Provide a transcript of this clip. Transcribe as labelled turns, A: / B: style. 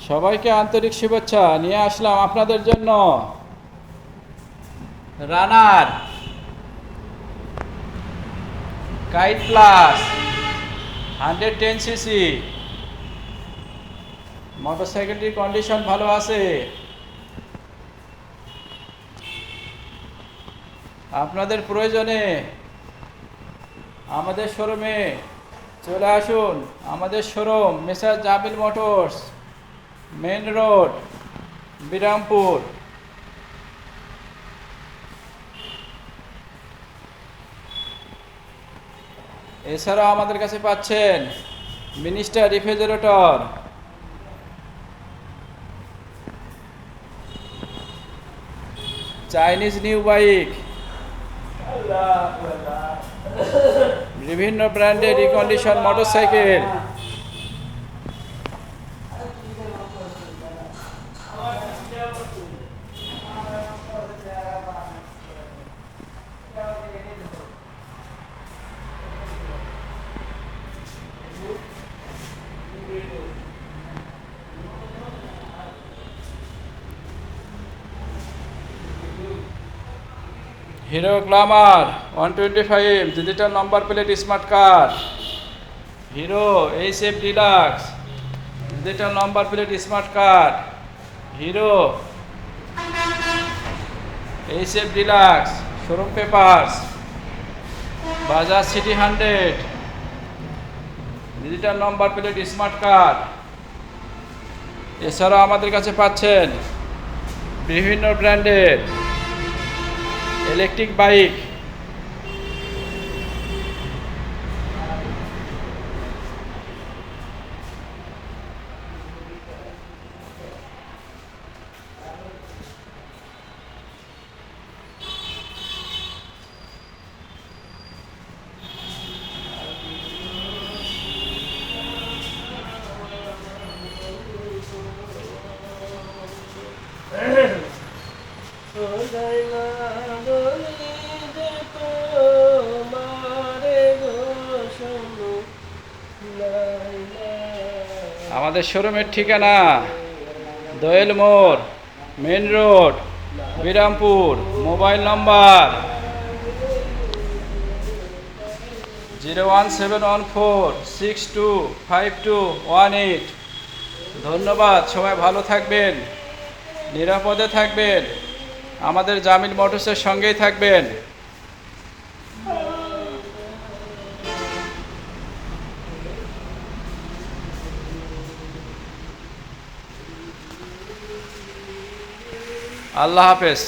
A: সবাইকে আন্তরিক শুভেচ্ছা নিয়ে আসলাম আপনাদের জন্য রানার কাইট প্লাস 110 সিসি। মোটরসাইকেলটির কন্ডিশন ভালো আছে। আপনাদের প্রয়োজনে আমাদের শোরুমে চলে আসুন। আমাদের showroom Messrs Jamil motors, main road, Birampur. এছাড়াও আমাদের কাছে পাচ্ছেন minister refrigerator, Chinese new bike, বিভিন্ন ব্র্যান্ডের recondition motorcycle, Hero glamour 125 digital number plate smart card, Hero HF deluxe digital number plate smart card, Hero HF deluxe showroom papers, Bajaj CT 100 digital number plate smart card. এছাড়াও আমাদের কাছে পাচ্ছেন বিভিন্ন ব্র্যান্ডের electric bike, আমাদের শোরুমের ঠিকানা দোয়েল মোড়, মেন রোড, বিরামপুর। মোবাইল নম্বর 01714625218। ধন্যবাদ। সবাই ভালো থাকবেন, নিরাপদে থাকবেন, আমাদের জামিল মোটরসের সঙ্গেই থাকবেন। আল্লাহ হাফেজ।